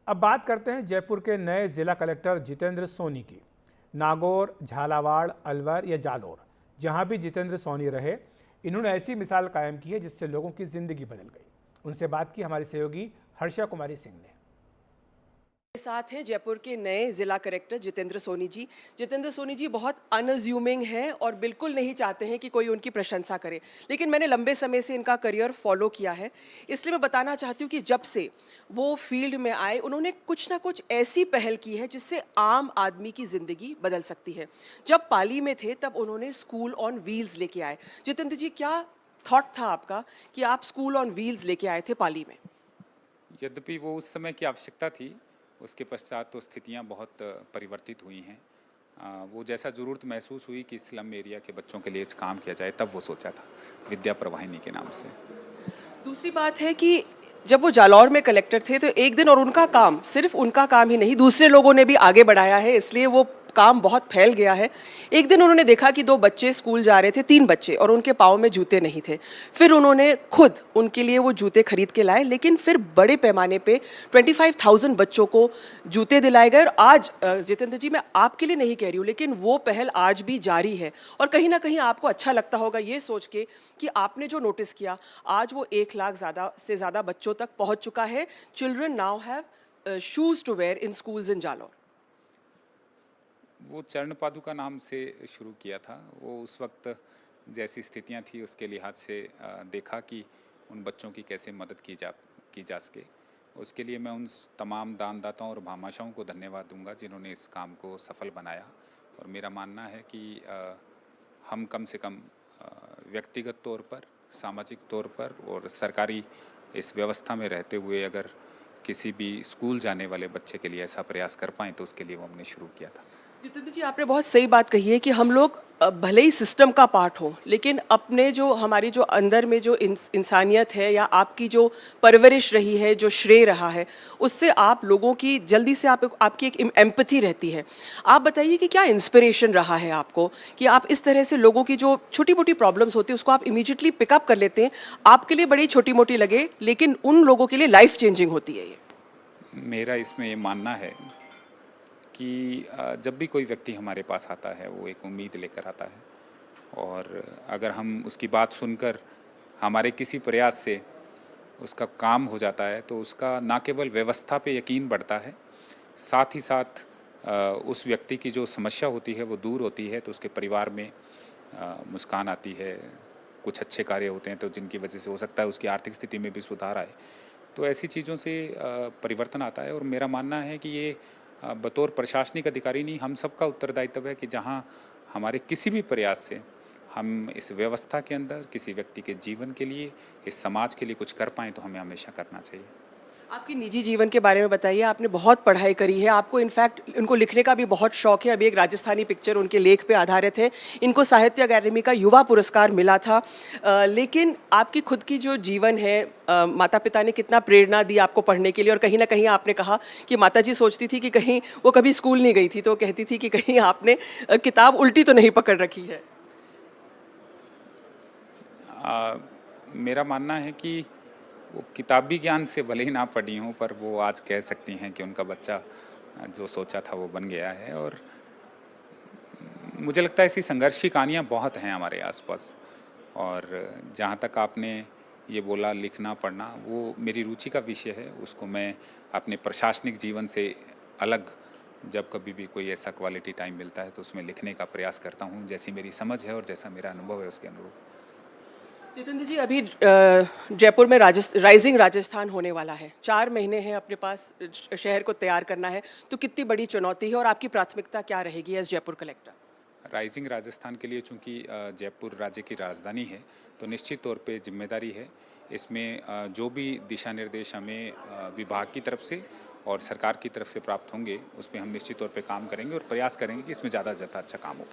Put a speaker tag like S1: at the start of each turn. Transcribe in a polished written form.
S1: अब बात करते हैं जयपुर के नए जिला कलेक्टर जितेंद्र सोनी की। नागौर, झालावाड़, अलवर या जालोर, जहां भी जितेंद्र सोनी रहे, इन्होंने ऐसी मिसाल कायम की है जिससे लोगों की जिंदगी बदल गई। उनसे बात की हमारी सहयोगी हर्षा कुमारी सिंह ने।
S2: साथ हैं जयपुर के नए जिला कलेक्टर जितेंद्र सोनी जी। जितेंद्र सोनी जी बहुत अनअज्यूमिंग हैं और बिल्कुल नहीं चाहते हैं कि कोई उनकी प्रशंसा करे, लेकिन मैंने लंबे समय से इनका करियर फॉलो किया है, इसलिए मैं बताना चाहती हूँ कि जब से वो फील्ड में आए उन्होंने कुछ ना कुछ ऐसी पहल की है जिससे आम आदमी की ज़िंदगी बदल सकती है। जब पाली में थे तब उन्होंने स्कूल ऑन व्हील्स लेके आए। जितेंद्र जी, क्या थॉट था आपका कि आप स्कूल ऑन व्हील्स लेके आए थे पाली में?
S3: यद्यपि वो उस समय की आवश्यकता थी, उसके पश्चात तो स्थितियां बहुत परिवर्तित हुई हैं। वो जैसा ज़रूरत महसूस हुई कि स्लम एरिया के बच्चों के लिए काम किया जाए, तब वो सोचा था, विद्या प्रवाहिनी के नाम से।
S2: दूसरी बात है कि जब वो जालौर में कलेक्टर थे तो एक दिन, और उनका काम, सिर्फ उनका काम ही नहीं, दूसरे लोगों ने भी आगे बढ़ाया है, इसलिए वो काम बहुत फैल गया है। एक दिन उन्होंने देखा कि दो बच्चे स्कूल जा रहे थे, 3 बच्चे, और उनके पाँव में जूते नहीं थे। फिर उन्होंने खुद उनके लिए वो जूते खरीद के लाए, लेकिन फिर बड़े पैमाने पे 25,000 बच्चों को जूते दिलाए गए। और आज जितेंद्र जी, मैं आपके लिए नहीं कह रही हूँ, लेकिन वो पहल आज भी जारी है, और कहीं ना कहीं आपको अच्छा लगता होगा ये सोच के कि आपने जो नोटिस किया, आज वो 1 लाख से ज़्यादा बच्चों तक पहुँच चुका है। Children now have shoes to wear in schools in Jalore.
S3: वो चरण पादुका नाम से शुरू किया था। वो उस वक्त जैसी स्थितियां थी उसके लिहाज से देखा कि उन बच्चों की कैसे मदद की जा सके। उसके लिए मैं उन तमाम दानदाताओं और भामाशाहों को धन्यवाद दूंगा जिन्होंने इस काम को सफल बनाया। और मेरा मानना है कि हम कम से कम व्यक्तिगत तौर पर, सामाजिक तौर पर और सरकारी इस व्यवस्था में रहते हुए अगर किसी भी स्कूल जाने वाले बच्चे के लिए ऐसा प्रयास कर पाएँ तो उसके लिए वो हमने शुरू किया था।
S2: जितेंद्र जी, आपने बहुत सही बात कही है कि हम लोग भले ही सिस्टम का पार्ट हो, लेकिन अपने जो, हमारी जो अंदर में जो इंसानियत है, या आपकी जो परवरिश रही है, जो श्रेय रहा है, उससे आप लोगों की जल्दी से आपकी एक एम्पैथी रहती है। आप बताइए कि क्या इंस्पिरेशन रहा है आपको कि आप इस तरह से लोगों की जो छोटी मोटी प्रॉब्लम्स होती है उसको आप इमीडिएटली पिकअप कर लेते हैं। आपके लिए बड़ी छोटी मोटी लगे, लेकिन उन लोगों के लिए लाइफ चेंजिंग होती है ये।
S3: मेरा इसमें ये मानना है कि जब भी कोई व्यक्ति हमारे पास आता है वो एक उम्मीद लेकर आता है, और अगर हम उसकी बात सुनकर हमारे किसी प्रयास से उसका काम हो जाता है तो उसका ना केवल व्यवस्था पे यकीन बढ़ता है, साथ ही साथ उस व्यक्ति की जो समस्या होती है वो दूर होती है, तो उसके परिवार में मुस्कान आती है। कुछ अच्छे कार्य होते हैं तो जिनकी वजह से हो सकता है उसकी आर्थिक स्थिति में भी सुधार आए। तो ऐसी चीज़ों से परिवर्तन आता है। और मेरा मानना है कि ये बतौर प्रशासनिक अधिकारी नहीं, हम सबका उत्तरदायित्व है कि जहाँ हमारे किसी भी प्रयास से हम इस व्यवस्था के अंदर किसी व्यक्ति के जीवन के लिए, इस समाज के लिए कुछ कर पाएँ तो हमें हमेशा करना चाहिए।
S2: आपकी निजी जीवन के बारे में बताइए। आपने बहुत पढ़ाई करी है, आपको इनफैक्ट इनको लिखने का भी बहुत शौक है। अभी एक राजस्थानी पिक्चर उनके लेख पे आधारित है। इनको साहित्य अकादमी का युवा पुरस्कार मिला था। लेकिन आपकी खुद की जो जीवन है, माता पिता ने कितना प्रेरणा दी आपको पढ़ने के लिए, और कहीं ना कहीं आपने कहा कि माता जी सोचती थी कि कहीं वो कभी स्कूल नहीं गई थी, तो कहती थी कि कहीं आपने किताब उल्टी तो नहीं पकड़ रखी है।
S3: मेरा मानना है कि वो किताबी ज्ञान से भले ही ना पढ़ी हूँ, पर वो आज कह सकती हैं कि उनका बच्चा जो सोचा था वो बन गया है। और मुझे लगता है ऐसी संघर्ष की कहानियाँ बहुत हैं हमारे आसपास। और जहाँ तक आपने ये बोला लिखना पढ़ना, वो मेरी रुचि का विषय है। उसको मैं अपने प्रशासनिक जीवन से अलग जब कभी भी कोई ऐसा क्वालिटी टाइम मिलता है तो उसमें लिखने का प्रयास करता हूँ, जैसी मेरी समझ है और जैसा मेरा अनुभव है उसके अनुरूप।
S2: जितेंद्र जी, अभी जयपुर में राइजिंग राजस्थान होने वाला है। 4 महीने हैं अपने पास शहर को तैयार करना है, तो कितनी बड़ी चुनौती है और आपकी प्राथमिकता क्या रहेगी as Jaipur collector?
S3: Rising Rajasthan के लिए चूंकि जयपुर राज्य की राजधानी है तो निश्चित तौर पे जिम्मेदारी है। इसमें जो भी दिशा निर्देश हमें विभाग की तरफ से और सरकार की तरफ से प्राप्त होंगे उस पर हम निश्चित तौर पे काम करेंगे और प्रयास करेंगे कि इसमें ज़्यादा से ज़्यादा अच्छा काम हो।